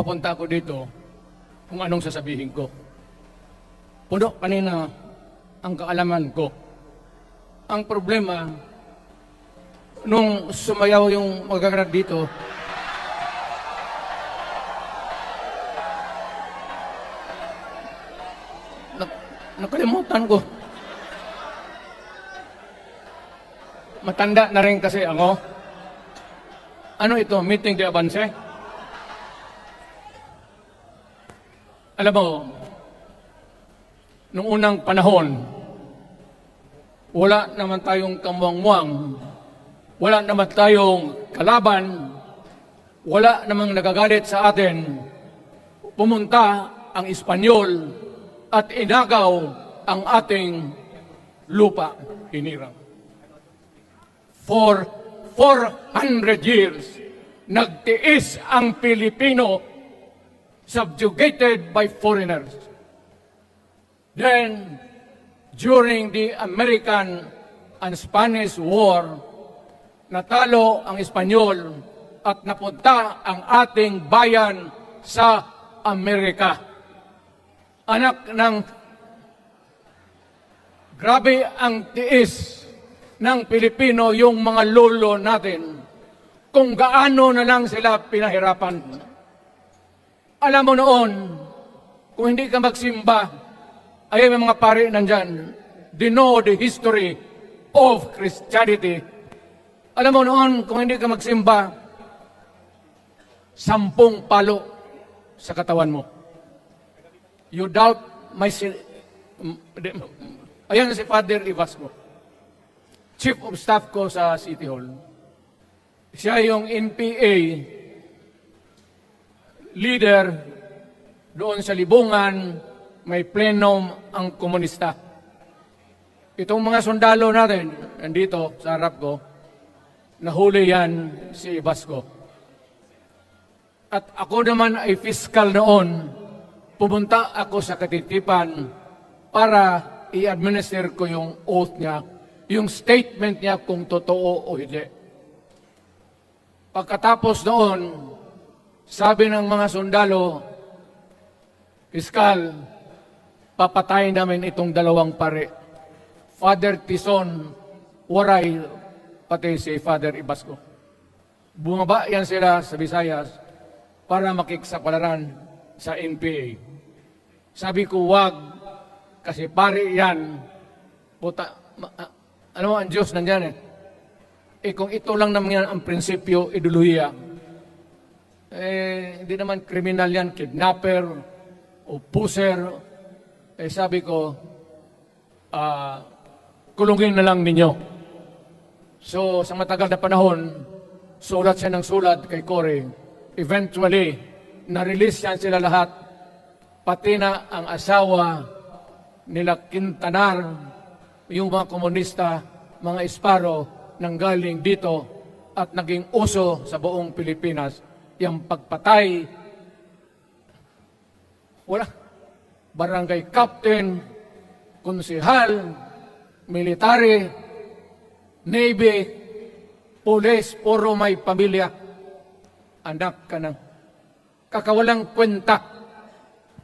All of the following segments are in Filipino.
papunta ako dito kung anong sasabihin ko. Puno kanina ang kaalaman ko. Ang problema, nung sumayaw yung magagrad dito, nakalimutan ko. Matanda na rin kasi ako. Ano ito? Meeting de avance? Alam mo, nung unang panahon, wala naman tayong kamuang-muang, wala naman tayong kalaban, wala namang nagagalit sa atin. Pumunta ang Espanyol at inagaw ang ating lupa, hinirang. For 400 years, nagtiis ang Pilipino, subjugated by foreigners. Then, during the American and Spanish War, natalo ang Espanyol at napunta ang ating bayan sa Amerika. Anak ng grabe ang tiis ng Pilipino, yung mga lolo natin, kung gaano na lang sila pinahirapan. Alam mo noon, kung hindi ka magsimba, ay may mga pari nandyan, they know the history of Christianity. Alam mo noon, kung hindi ka magsimba, 10 palo sa katawan mo. You doubt my... Ayan si Father Ibasco, Chief of Staff ko sa City Hall. Siya yung NPA leader doon sa Libungan, may plenum ang komunista. Itong mga sundalo natin, nandito sa harap ko, nahuli yan si Ibasco. At ako naman ay fiscal noon, pumunta ako sa Katitipan para i-administer ko yung oath niya, yung statement niya kung totoo o hindi. Pagkatapos noon, sabi ng mga sundalo, Piskal, papatayin namin itong 2 pare. Father Tison, Waray, pati si Father Ibasco. Bumaba yan sila sa Visayas para makiksapalaran sa NPA. Sabi ko, wag, kasi pare yan. Puta, ano ang Diyos nandyan eh. Eh kung ito lang naman yan ang prinsipyo, ideolohiya, hindi naman kriminal yan, kidnapper o puser. Sabi ko, kulungin na lang ninyo. So, sa matagal na panahon, sulat siya ng sulat kay Cory. Eventually, na-release yan sila lahat, pati na ang asawa nila Quintanar, yung mga komunista, mga Esparo, nanggaling dito at naging uso sa buong Pilipinas. Yung pagpatay, wala. Barangay captain, konsehal, military, navy, police, puro may pamilya. Anak ka ng kakawalang kwenta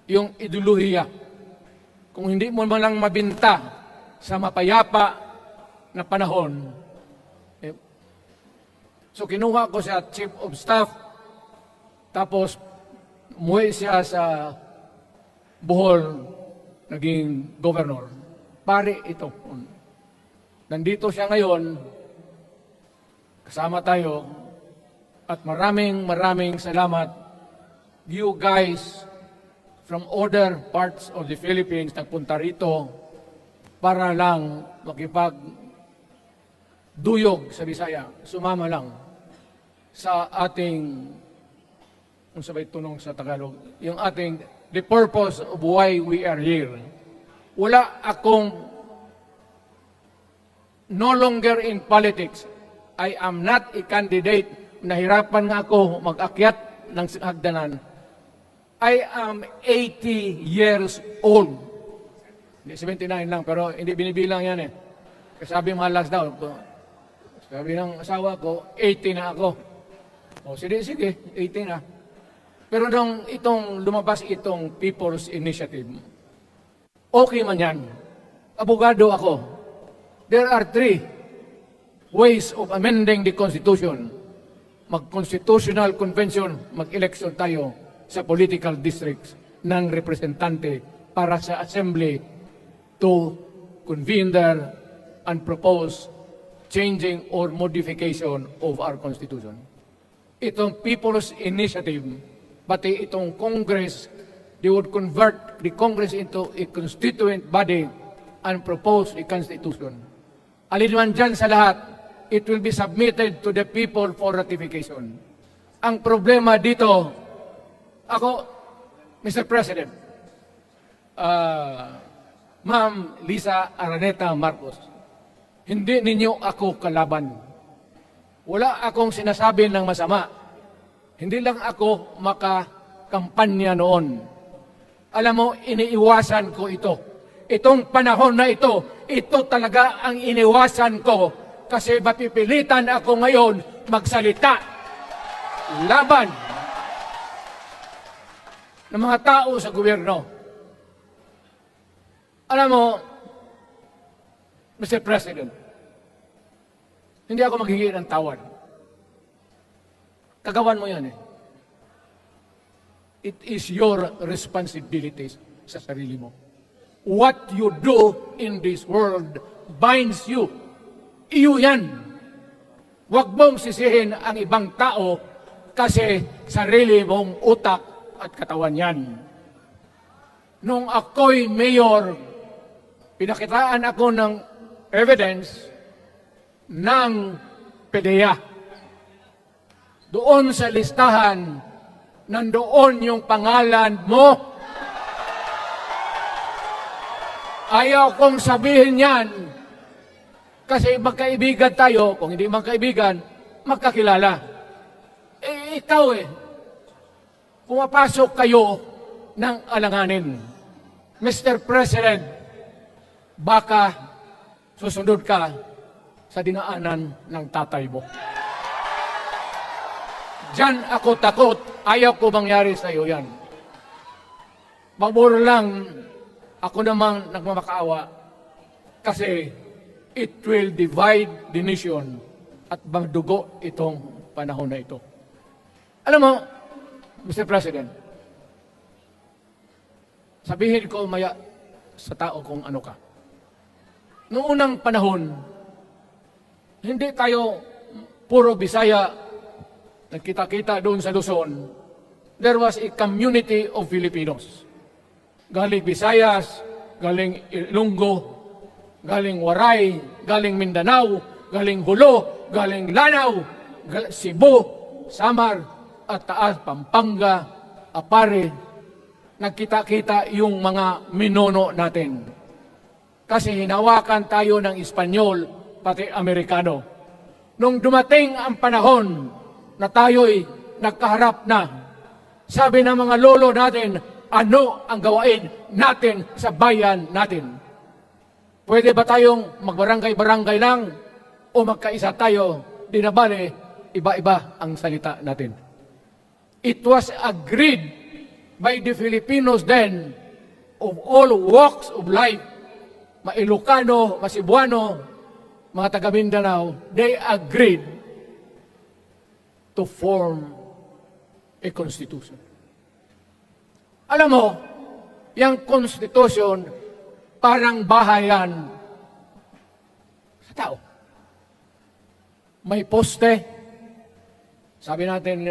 yung ideolohiya. Kung hindi mo man lang mabinta sa mapayapa na panahon. So kinuha ko siya Chief of Staff, tapos umuwi siya sa Bohol, naging governor. Pare ito. Nandito siya ngayon, kasama tayo, at maraming salamat. You guys from other parts of the Philippines nagpunta rito para lang makipag-duyog sa Bisaya. Sumama lang sa ating, kung sabay tunong sa Tagalog, yung ating, the purpose of why we are here. Wala akong, no longer in politics. I am not a candidate. Nahirapan nga ako mag-akyat ng hagdanan. I am 80 years old. Hindi, 79 lang, pero hindi binibilang yan eh. Kasabi mga last daw, sabi ng asawa ko, 80 na ako. O sige, 80 na. Pero nung lumabas itong People's Initiative, okay man yan. Abogado ako. There are 3 ways of amending the Constitution. Mag-constitutional convention, mag-election tayo sa political districts ng representante para sa assembly to convene there and propose changing or modification of our Constitution. Itong People's Initiative, pati itong Congress, they would convert the Congress into a constituent body and propose a Constitution. Alin man dyan sa lahat, it will be submitted to the people for ratification. Ang problema dito, ako, Mr. President, Ma'am Lisa Araneta Marcos, hindi ninyo ako kalaban. Wala akong sinasabi ng masama. Hindi lang ako makakampanya noon. Alam mo, iniiwasan ko ito. Itong panahon na ito talaga ang iniwasan ko kasi mapipilitan ako ngayon magsalita laban ng mga tao sa gobyerno. Alam mo, Mr. President, hindi ako maghingi ng tawad. Kagawan mo yan eh. It is your responsibility sa sarili mo. What you do in this world binds you. Iyo yan. Huwag mong sisihin ang ibang tao kasi sarili mong utak at katawan yan. Nung ako'y mayor, pinakitaan ako ng evidence ng PDEA. Doon sa listahan, nandoon yung pangalan mo. Ayaw kong sabihin yan kasi magkaibigan tayo. Kung hindi magkaibigan, magkakilala. Eh, ikaw pumapasok kayo ng alanganin. Mr. President, baka susunod ka sa dinaanan ng tatay mo. Diyan ako takot. Ayaw ko mangyari sa iyo yan. Maburo lang, ako namang nagmamakaawa kasi it will divide the nation at magdugo itong panahon na ito. Alam mo, Mr. President, sabihin ko maya sa tao kung ano ka. Noong unang panahon, hindi tayo puro Bisaya nagkita-kita doon sa Luzon. There was a community of Filipinos. Galing Visayas, galing Ilonggo, galing Waray, galing Mindanao, galing Hulo, galing Lanao, Cebu, Samar, at Taas, Pampanga, Apare. Nagkita-kita yung mga minono natin. Kasi hinawakan tayo ng Espanyol, pati Amerikano. Nung dumating ang panahon na tayo'y nagkaharap na, sabi ng mga lolo natin, ano ang gawain natin sa bayan natin? Pwede ba tayong magbarangay-barangay lang o magkaisa tayo? Di na bale, iba-iba ang salita natin. It was agreed by the Filipinos then of all walks of life, Mailocano, Cebuano, mga taga Mindanao, they agreed to form a constitution. Alam mo, yung constitution parang bahayan sa tao. May poste. Sabi natin,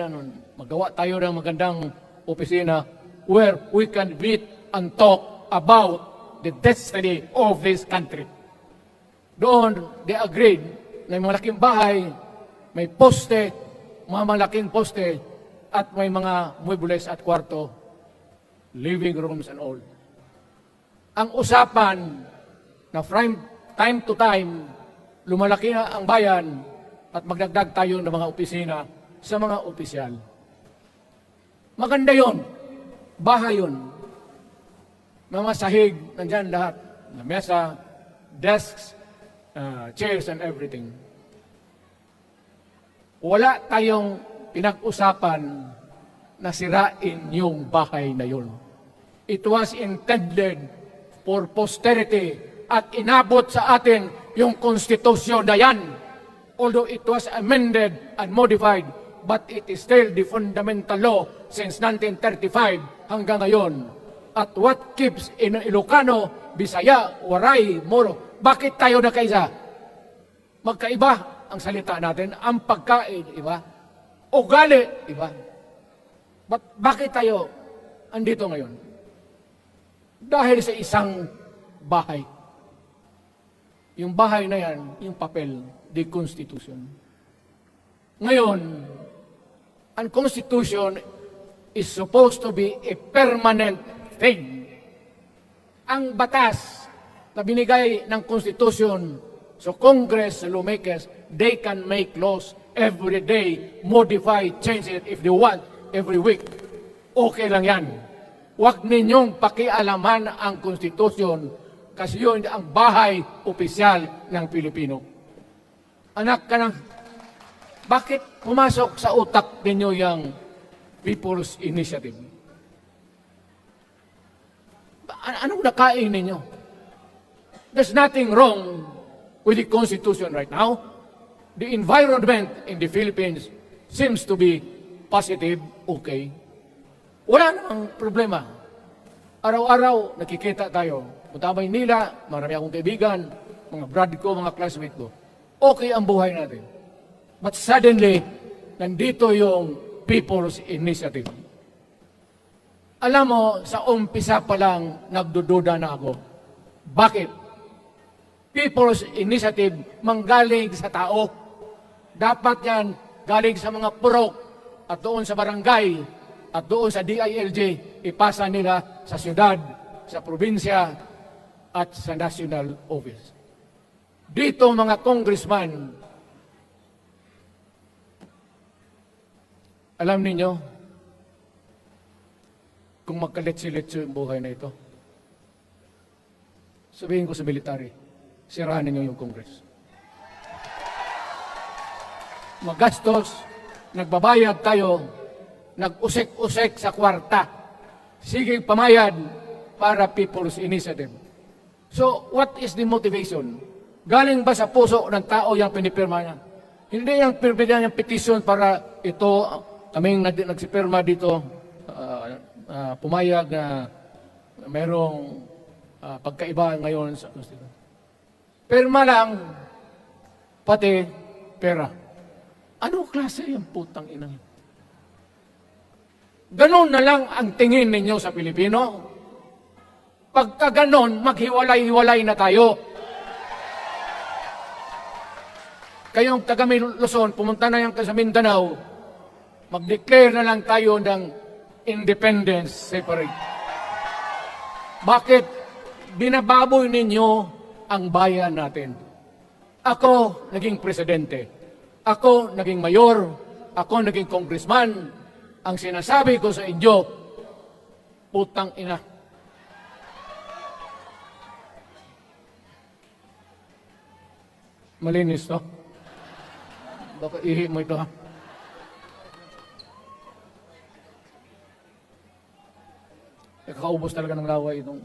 magawa tayo ng magandang opisina where we can meet and talk about the destiny of this country. Doon, they agreed na may malaking bahay, may poste, mga malaking poste, at may mga muebles at kwarto, living rooms and all. Ang usapan na from time to time, lumalaki na ang bayan at magdagdag tayo ng mga opisina sa mga opisyal. Maganda yon, bahay yun. Mga sahig, nandyan lahat, na mesa, desks, chairs and everything. Wala tayong pinag-usapan na sirain yung bahay na yun. It was intended for posterity at inabot sa atin yung konstitusyon na yan. Although it was amended and modified, but it is still the fundamental law since 1935 hanggang ngayon. At what keeps in Ilocano, Bisaya, Waray, Moro, bakit tayo nakaisa? Magkaiba ang salita natin, ang pagkain, iba, ugali, iba. Bakit tayo andito ngayon? Dahil sa isang bahay. Yung bahay na yan, yung papel, the Constitution. Ngayon, ang Constitution is supposed to be a permanent thing. Ang batas na binigay ng Constitution sa Congress, sa lawmakers, they can make laws every day, modify, change it if they want, every week. Okay lang yan. Huwag ninyong pakialaman ang Constitution kasi yun ang bahay opisyal ng Pilipino. Anak ka ng, bakit pumasok sa utak ninyo yung People's Initiative? Anong nakain ninyo? There's nothing wrong with the Constitution right now. The environment in the Philippines seems to be positive, okay. Wala namang problema. Araw-araw, nakikita tayo. Punta Maynila, marami akong kaibigan, mga brad ko, mga classmate ko. Okay ang buhay natin. But suddenly, nandito yung People's Initiative. Alam mo, sa umpisa pa lang, nagdududa na ako. Bakit? People's Initiative manggaling sa tao. Dapat yan galing sa mga purok at doon sa barangay at doon sa DILG, ipasa nila sa syudad, sa probinsya, at sa national office. Dito mga congressman, alam ninyo, kung magkaletsi-letsi yung buhay na ito, sabihin ko sa military, sirahan ninyo yung Congress. Magastos, nagbabayad tayo, nag-usek-usek sa kwarta. Sige pamayad para People's Initiative. So, what is the motivation? Galing ba sa puso ng tao yung pinipirma niya? Hindi yung pinipirma niyang petition para ito, kaming nagsipirma dito, pumayag na merong pagkaiba ngayon sa Constitution. Pirma lang, pati pera. Ano klase yung putang ina? Ganon na lang ang tingin ninyo sa Pilipino. Pagka ganon, maghiwalay-hiwalay na tayo. Kayong taga Luzon, pumunta na yan sa Mindanao, mag-declare na lang tayo ng independence separate. Bakit? Binababoy ninyo ang bayan natin. Ako naging presidente. Ako naging mayor. Ako naging congressman. Ang sinasabi ko sa inyo, putang ina. Malinis to. Baka ihi mo ito ha. Kakaubos talaga ng laway itong...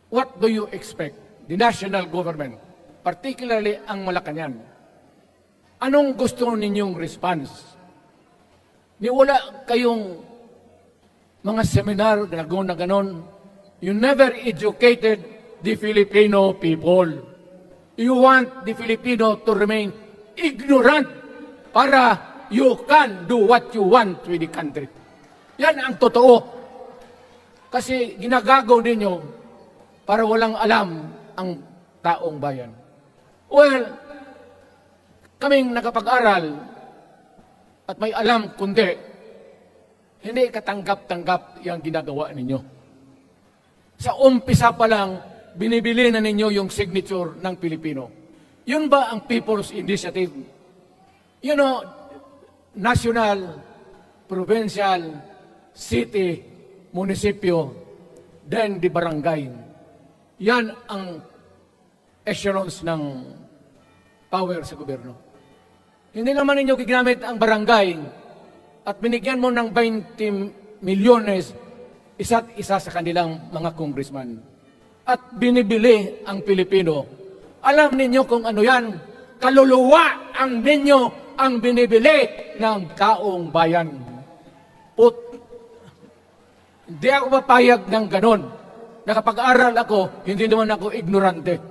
What do you expect? The national government, particularly ang Malacanang. Anong gusto ninyong response? Ni wala kayong mga seminar na ganon. You never educated the Filipino people. You want the Filipino to remain ignorant para you can do what you want with the country. Yan ang totoo. Kasi ginagago ninyo para walang alam ang taong bayan. Well, kaming nakapag-aral at may alam kundi, hindi katanggap-tanggap yung ginagawa ninyo. Sa umpisa pa lang, binibili na ninyo yung signature ng Pilipino. Yun ba ang People's Initiative? You know, national, provincial, city, munisipyo, then the barangay. Yan ang echelons ng power sa gobyerno. Hindi naman ninyo ginamit ang barangay at binigyan mo ng 20 milyones isa't isa sa kanilang mga congressman. At binibili ang Pilipino. Alam ninyo kung ano yan? Kaluluwa ang ninyo ang binibili ng taong bayan. Hindi ako mapayag ng ganon. Nakapag-aral ako, hindi naman ako ignorante.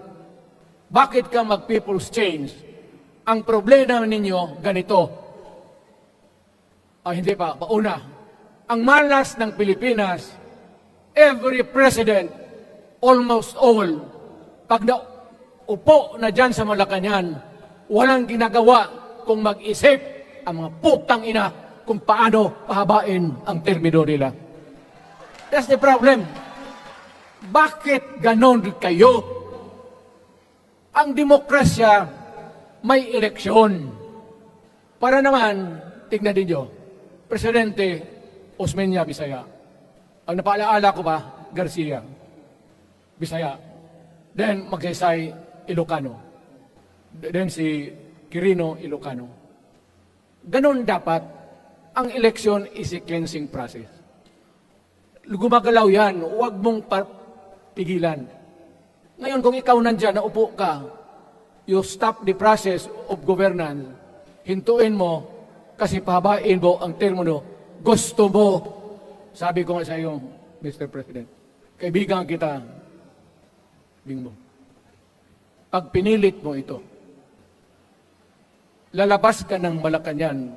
Bakit ka mag-people's change? Ang problema ninyo, ganito. Hindi pa, pauna. Ang malas ng Pilipinas, every president, almost all, pag naupo na dyan sa Malacanang, walang ginagawa kung mag-isip ang mga putang ina kung paano pahabain ang termino nila. That's the problem. Bakit ganon kayo? Ang demokrasya may eleksyon. Para naman, tignan ninyo, Presidente Osmeña Bisaya. Ang napaalaala ko ba, Garcia, Bisaya. Then Magsaysay Ilocano. Then si Quirino Ilocano. Ganon dapat, ang eleksyon is a cleansing process. Gumagalaw yan, huwag mong pigilan. Ngayon, kung ikaw nandyan, naupo ka, you stop the process of governance, hintuin mo, kasi pahabain mo ang termino, gusto mo. Sabi ko nga sa iyo, Mr. President, kaibigan kita, Bingbo. Pag pinilit mo ito, lalabas ka ng Malacanang,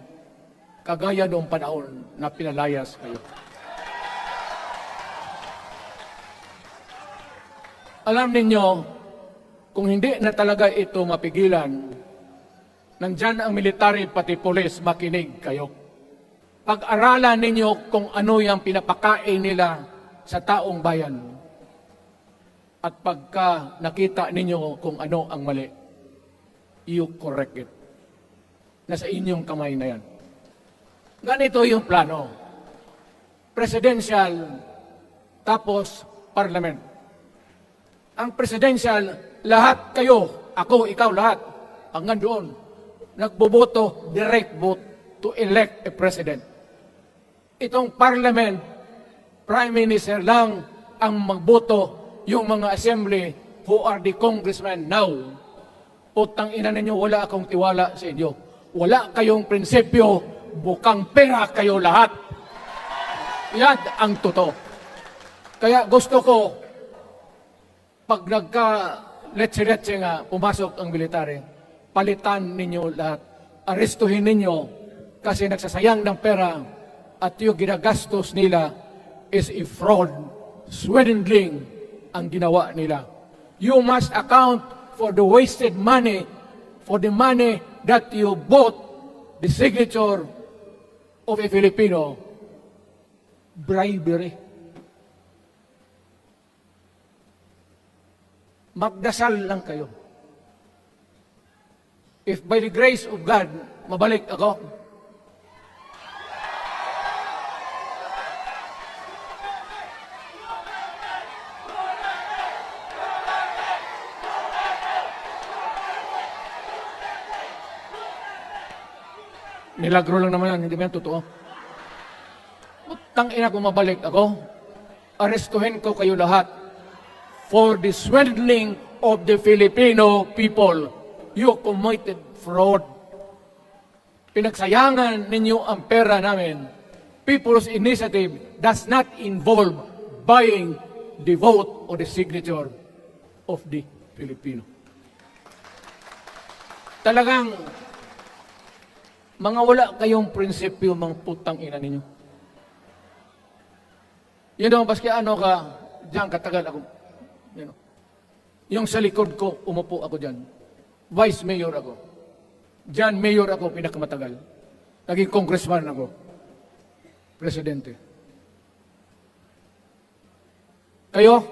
kagaya noong panahon na pinalayas kayo. Alam ninyo, kung hindi na talaga ito mapigilan, nandyan ang military pati polis, makinig kayo. Pag-aralan ninyo kung ano yung pinapakain nila sa taong bayan. At pagka nakita ninyo kung ano ang mali, you correct it. Nasa inyong kamay na yan. Ganito yung plano. Presidential, tapos parliament. Ang presidential, lahat kayo, ako, ikaw, lahat, hanggang doon, nagboboto, direct vote to elect a president. Itong parliament, prime minister lang ang magboto, yung mga assembly who are the congressmen now. Putang ina ninyo, wala akong tiwala sa inyo. Wala kayong prinsipyo, bukang pera kayo lahat. Yan ang totoo. Kaya gusto ko, pag nagka-letse-letse nga, pumasok ang military, palitan ninyo lahat. Arestuhin ninyo kasi nagsasayang ng pera at yung ginagastos nila is a fraud, swindling ang ginawa nila. You must account for the wasted money, for the money that you bought the signature of a Filipino. Bribery. Magdasal lang kayo. If by the grace of God, mabalik ako, milagro lang naman yan, hindi ba yan totoo? Utang ina kung mabalik ako, arestuhin ko kayo lahat for the swindling of the Filipino people. You committed fraud. Pinagsayangan ninyo ang pera namin. People's initiative does not involve buying the vote or the signature of the Filipino. Talagang mga wala kayong prinsipyo, mga putang ina ninyo. Yun naman, baski ano ka, diyan katagal ako. You know, yung sa likod ko, umupo ako dyan. Vice Mayor ako. Dyan, Mayor ako, pinakamatagal. Naging congressman ako. Presidente. Kayo,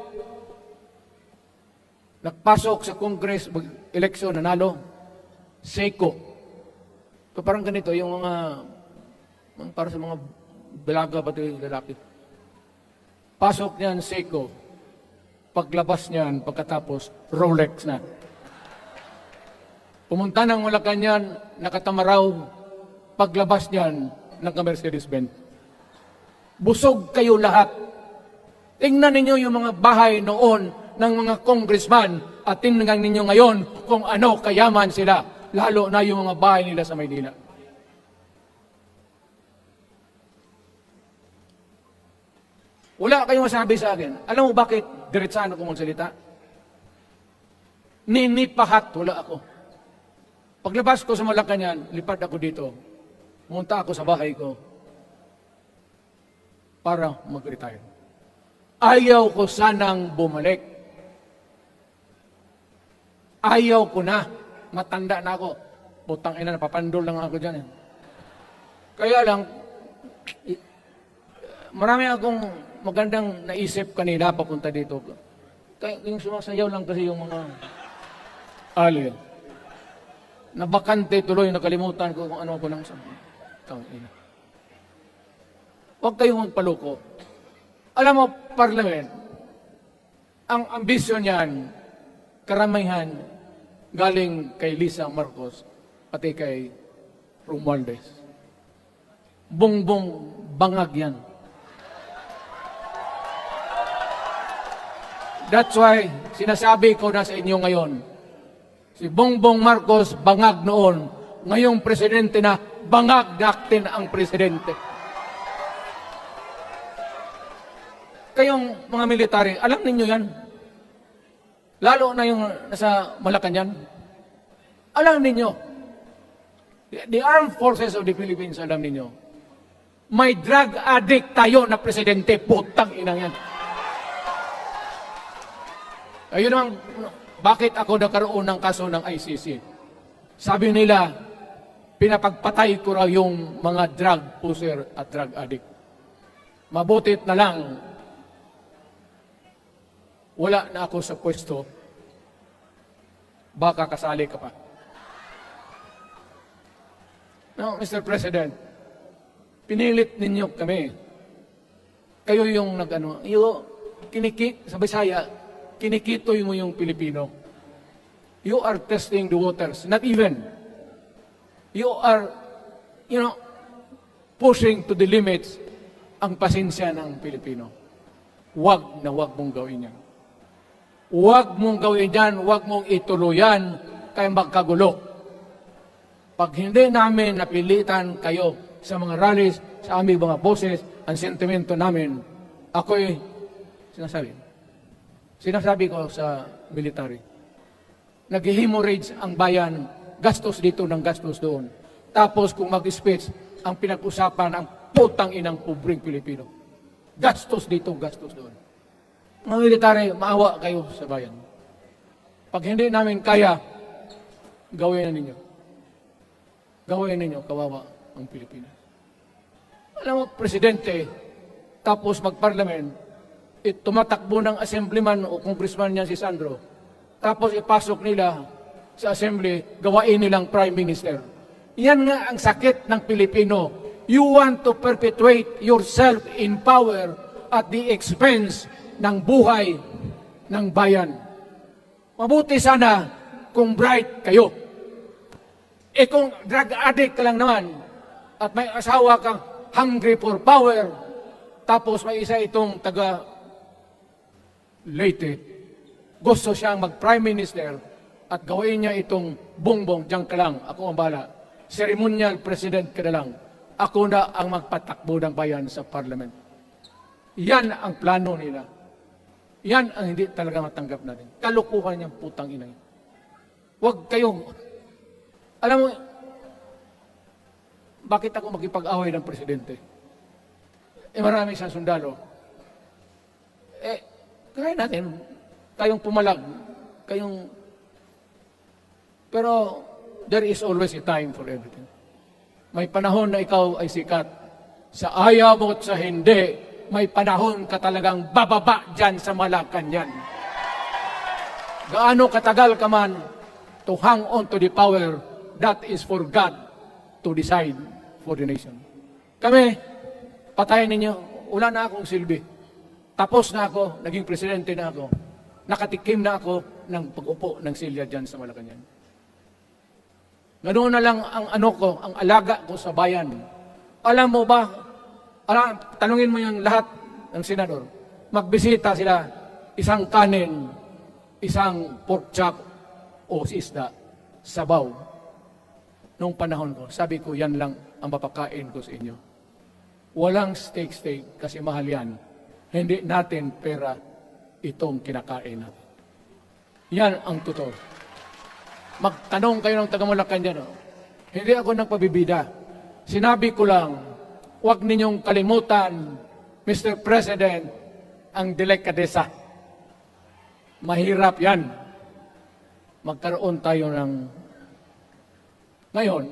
nagpasok sa Congress, eleksyon, nanalo, Seiko. So parang ganito, yung mga para sa mga balaga pati lalaki. Pasok niyan, Seiko. Paglabas niyan, pagkatapos, Rolex na. Pumunta ng Malacanang, nakatamaraw, paglabas niyan ng Mercedes-Benz. Busog kayo lahat. Tingnan ninyo yung mga bahay noon ng mga congressman at tingnan ninyo ngayon kung ano kayaman sila, lalo na yung mga bahay nila sa Maynila. Wala kayong masabi sa akin. Alam mo bakit diretsano ko magsalita? Ninipahat, wala ako. Paglabas ko sa Malacanang, lipat ako dito. Pumunta ako sa bahay ko para mag-retire. Ayaw ko sanang bumalik. Ayaw ko na. Matanda na ako. Putang ina, napapandol lang ako dyan. Kaya lang, marami akong magandang naisip kanina papunta dito. Kaya yung sumasayaw lang kasi yung mga alien. Nabakante tuloy, nakalimutan ko kung ano ako nang sabi. Tangina. Huwag kayong magpaluko. Alam mo, Parliament, ang ambisyon niyan, karamihan, galing kay Lisa Marcos, pati kay Romualdez. Bongbong bangag yan. That's why, sinasabi ko na sa inyo ngayon, si Bongbong Marcos bangag noon, ngayong presidente na, bangag natin ang presidente. Kayong mga military, alam ninyo yan. Lalo na yung nasa Malacanang. Alam ninyo, the armed forces of the Philippines, alam ninyo, may drug addict tayo na presidente, putang ina yan. Ayun ang, bakit ako nakaroon ng kaso ng ICC? Sabi nila, pinapagpatay ko raw yung mga drug user at drug addict. Mabutit na lang, wala na ako sa pwesto, baka kasali ka pa. No, Mr. President, pinilit ninyo kami. Kayo yung nag-ano, sa Bisaya, kinikitoy mo yung Pilipino. You are testing the waters. Not even. You are, pushing to the limits ang pasensya ng Pilipino. Huwag na huwag mong gawin yan. Huwag mong gawin yan, huwag mong ituluyan, kaya magkagulo. Pag hindi namin napilitan kayo sa mga rallies, sa aming mga boses, ang sentimento namin, ako'y sinasabi ko sa military, nag-hemorrhage ang bayan, gastos dito ng gastos doon. Tapos kung mag-speech, ang pinag-usapan ang putang inang pobreng Pilipino. Gastos dito, gastos doon. Mga military, maawa kayo sa bayan. Pag hindi namin kaya, gawin na ninyo. Gawin ninyo, kawawa ang Pilipinas. Alam mo, presidente, tapos mag-parliament, tumatakbo ng assemblyman o congressman niya si Sandro, tapos ipasok nila sa assembly, gawain nilang prime minister. Yan nga ang sakit ng Pilipino. You want to perpetuate yourself in power at the expense ng buhay ng bayan. Mabuti sana kung bright kayo. Kung drug addict ka lang naman at may asawa kang hungry for power, tapos may isa itong taga Leyte, gusto siyang mag-prime minister at gawin niya itong bongbong, diyan ka lang, ako ang bahala. Ceremonial president ka na lang. Ako na ang magpatakbo ng bayan sa parliament. Yan ang plano nila. Yan ang hindi talaga matanggap natin. Kalukuhan niyang putang ina. Huwag kayong, alam mo, bakit ako makipag-away ng presidente? Marami siyang sundalo. Kaya natin, kayong pumalag, pero there is always a time for everything. May panahon na ikaw ay sikat. Sa ayaw mo at sa hindi, may panahon ka talagang bababa dyan sa Malacanang. Gaano katagal ka man to hang on to the power, that is for God to decide for the nation. Kami, patayin ninyo, wala na akong silbi. Tapos na ako, naging presidente na ako. Nakatikim na ako ng pag-upo ng silya dyan sa Malacanang. Ganoon na lang ang ano ko, ang alaga ko sa bayan. Alam mo ba, tanungin mo yung lahat ng senador, magbisita sila, isang kanin, isang pork chop o isda, sabaw. Noong panahon ko, sabi ko, yan lang ang mapakain ko sa inyo. Walang steak kasi mahal yan. Hindi natin pera itong kinakain natin. Yan ang totoo. Magtanong kayo ng taga-Malacan dyan. Hindi ako nagpabibida. Sinabi ko lang, huwag ninyong kalimutan, Mr. President, ang delikadesa. Mahirap yan. Magkaroon tayo ng... Ngayon,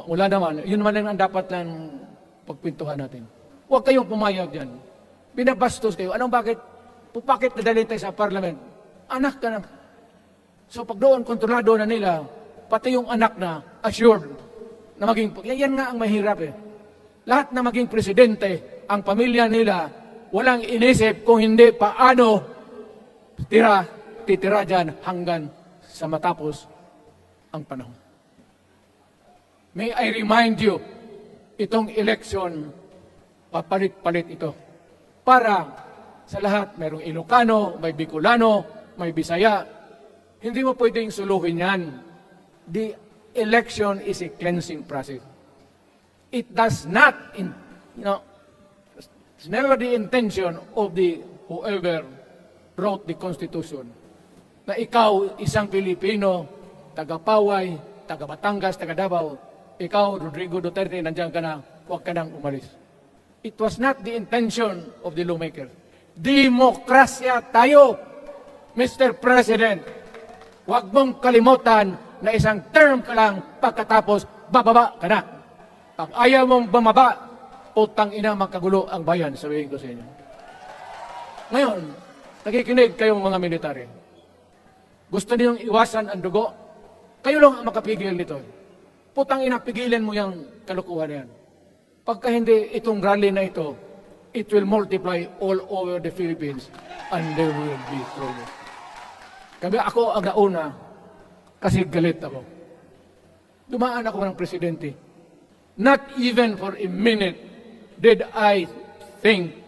wala naman, yun naman ang dapat lang pagpintuhan natin. Huwag kayong pumayag dyan. Binabastos kayo. Anong bakit? Bakit nadali tayo sa parliament? Anak ka na. So pag doon, kontrolado na nila, pati yung anak na, assured, na maging, yan nga ang mahirap eh. Lahat na maging presidente, ang pamilya nila, walang inisip kung hindi paano titira dyan hanggang sa matapos ang panahon. May I remind you, itong election, papalit-palit ito. Para sa lahat, mayroong Ilocano, may Bicolano, may Bisaya. Hindi mo pwedeng suluhin yan. The election is a cleansing process. It does not, it's never the intention of the whoever wrote the Constitution na ikaw, isang Pilipino, taga-Paway, taga-Batangas, taga-Davao, ikaw, Rodrigo Duterte, nandiyan ka na, huwag ka nang umalis. It was not the intention of the lawmaker. Demokrasya tayo, Mr. President. Huwag mong kalimutan na isang term ka lang pagkatapos bababa ka na. Pag ayaw mong bumaba, utang ina makagulo ang bayan, sabihin ko sa inyo. Ngayon, nakikinig kayong mga military. Gusto niyong iwasan ang dugo? Kayo lang ang makapigil nito. Putang ina, pigilan mo yung kalukuhan yan. Pagka hindi itong rally na ito, it will multiply all over the Philippines and there will be trouble. Kaya ako ang nauna kasi galit ako. Dumaan ako ng presidente. Not even for a minute did I think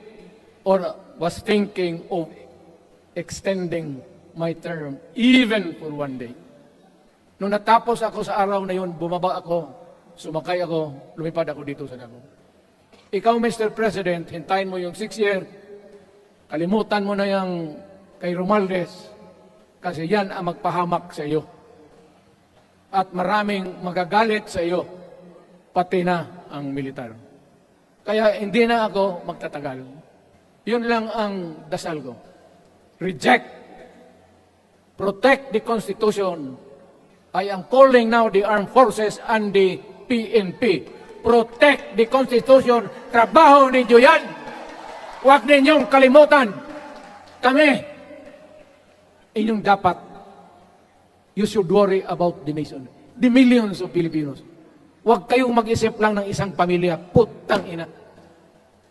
or was thinking of extending my term even for one day. Nung natapos ako sa araw na yun, bumaba ako, sumakay ako, lumipad ako dito sa Davao. Ikaw, Mr. President, hintayin mo yung 6 year, kalimutan mo na yung kay Romualdez, kasi yan ang magpahamak sa iyo. At maraming magagalit sa iyo, pati na ang militar. Kaya hindi na ako magtatagal. Yun lang ang dasal ko. Reject. Protect the Constitution. I am calling now the armed forces and the PNP. Protect the Constitution. Trabaho ninyo yan. Huwag ninyong kalimutan. Kami, inyong dapat, you should worry about the nation. The millions of Filipinos. Huwag kayong mag-isip lang ng isang pamilya. Putang ina.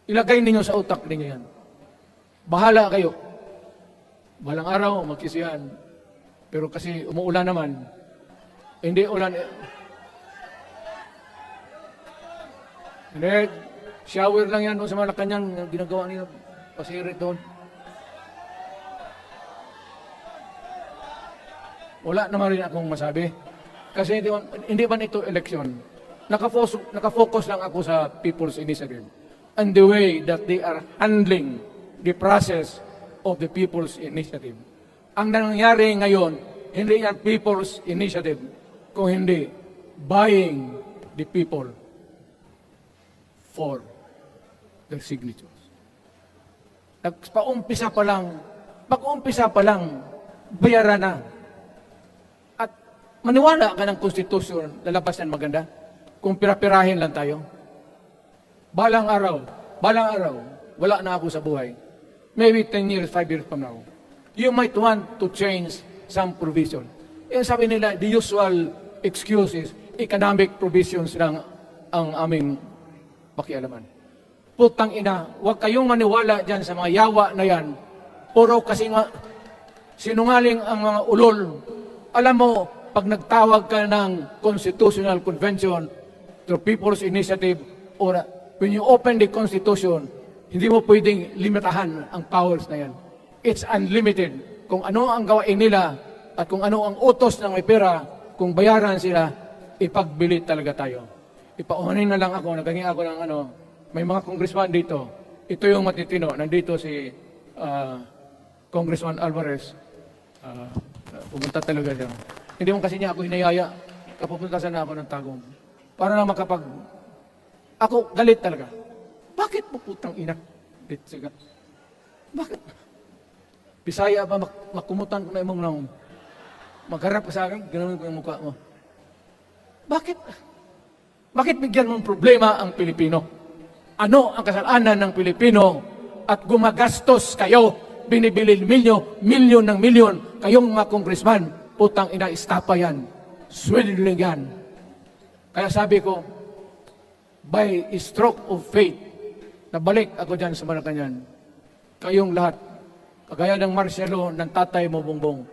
Ilagay ninyo sa utak ninyo yan. Bahala kayo. Balang araw, magsisihan. Pero kasi umuulan naman, hindi ulan. Hindi, shower lang yan doon sa Malacanang, ginagawa nila, pasirit doon. Wala naman rin akong masabi. Kasi hindi man ito eleksyon. Nakafocus lang ako sa People's Initiative and the way that they are handling the process of the People's Initiative. Ang nangyari ngayon, hindi yan People's Initiative, kung hindi buying the people for their signatures. Pag-umpisa pa lang, bayaran na. At maniwala ka ng konstitusyon, lalabas yan maganda. Kung pirapirahin lang tayo. Balang araw, wala na ako sa buhay. Maybe 10 years, 5 years from now. You might want to change some provision. Yung sabi nila, the usual excuses, economic provisions lang ang aming pakialaman. Putang ina, huwag kayong maniwala dyan sa mga yawa na yan. Puro kasi nga, sinungaling ang mga ulol. Alam mo, pag nagtawag ka ng Constitutional Convention through People's Initiative or when you open the Constitution, hindi mo pwedeng limitahan ang powers na yan. It's unlimited. Kung ano ang gawain nila at kung ano ang utos ng may pera, kung bayaran sila, ipagbili talaga tayo. Ipaunahin na lang ako, naghingi ako ng may mga congressman dito. Ito yung matitino. Nandito si Congressman Alvarez. Pumunta talaga siya. Hindi mo kasi niya ako hinayaya. Kapupunta sana ako ng Tagum. Para na ako galit talaga. Bakit mo putang ina? Siga. Bakit? Bisaya ba makumutan ko na imong nang magharap ka sa akin? Ganoon ko yung mukha mo. Bakit? Bakit bigyan mong problema ang Pilipino? Ano ang kasalanan ng Pilipino at gumagastos kayo? Binibilin milyon ng milyon, kayong mga congressman, putang ina, istapa yan. Swindling yan. Kaya sabi ko, by stroke of fate, nabalik ako dyan sa Malacanang. Kayong lahat, kagaya ng Marcelo, ng tatay mo, Bongbong,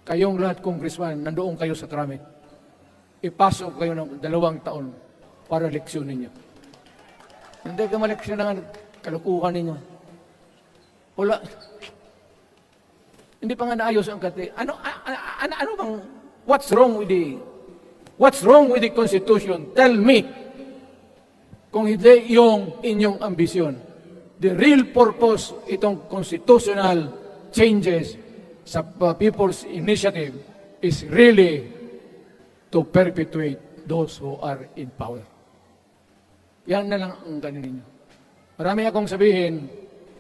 kayong lahat, congressman, nandoon kayo sa krami. Ipasok kayo ng 2 taon para leksyonin niyo. Hindi ka maleksyon ng kalukuhan ninyo. Wala. Hindi pa nga naayos ang kati. Ano bang, what's wrong with the Constitution? Tell me. Kung hindi yung inyong ambisyon. The real purpose itong constitutional changes sa People's Initiative is really to perpetuate those who are in power. Yan na lang ang ganin ninyo. Marami akong sabihin,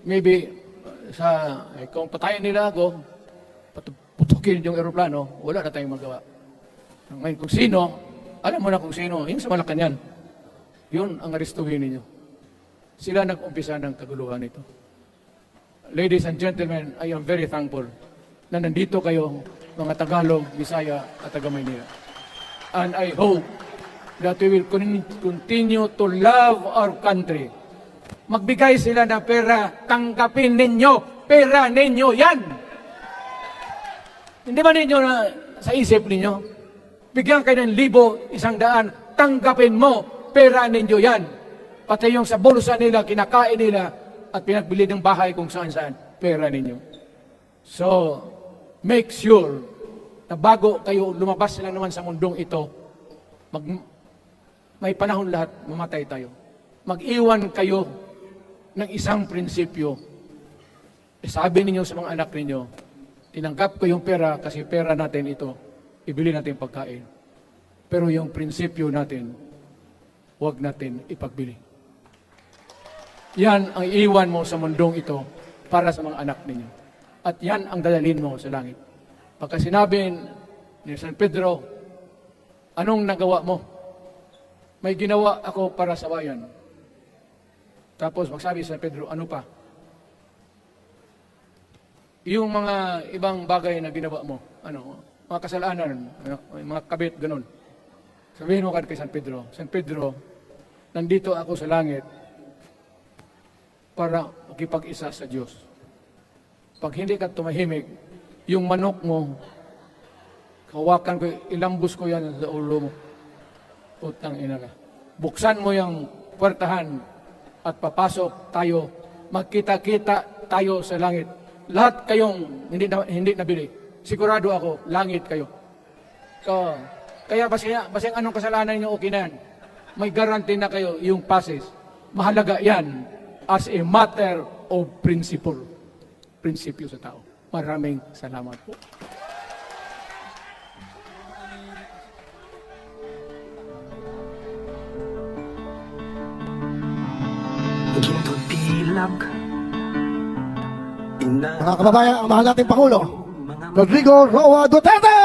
maybe kung patayin nila ako, putukin yung aeroplano, wala na tayong magawa. Ngayon, kung sino, alam mo na kung sino, yung sa Malacanang, yun ang aristuhin ninyo. Sila nag-umpisa ng kaguluhan ito. Ladies and gentlemen, I am very thankful na nandito kayo, mga Tagalog, Bisaya, at Taga-Maynila. And I hope that we will continue to love our country. Magbigay sila ng pera, tanggapin ninyo. Pera ninyo yan. Hindi ba ninyo na sa isip ninyo? Bigyan kayo ng 1,000, 100, tanggapin mo. Pera ninyo yan. Pati yung sa bulsa nila, kinakain nila, at pinagbili ng bahay kung saan-saan. Pera ninyo. So, make sure na bago kayo lumabas lang naman sa mundong ito, may panahon lahat, mamatay tayo. Mag-iwan kayo ng isang prinsipyo. Sabi ninyo sa mga anak ninyo, tinanggap ko yung pera kasi pera natin ito, ibili natin pagkain. Pero yung prinsipyo natin, huwag natin ipagbili. Yan ang iiwan mo sa mundong ito para sa mga anak ninyo. At yan ang dadalhin mo sa langit. Pagka sinabi ni San Pedro, anong nagawa mo? May ginawa ako para sa bayan. Tapos magsabi San Pedro, ano pa? Yung mga ibang bagay na ginawa mo, mga kasalanan, mga kabit, ganun. Sabihin mo kay San Pedro, nandito ako sa langit para makipag-isa sa Diyos. Pag hindi ka tumahimik, yung manok mo, kawakan ko, ilambos ko yan sa ulo mo. Utang ina ka. Buksan mo yung puwertahan at papasok tayo, magkita-kita tayo sa langit. Lahat kayong hindi nabili. Sigurado ako, langit kayo. So, kaya basing anong kasalanan niyo, okay na yan. May guarantee na kayo yung passes. Mahalaga yan as a matter of principle. Prinsipyo sa tao. Maraming salamat po. Mga kababayan, ang mahal nating Pangulo, Rodrigo Roa Duterte!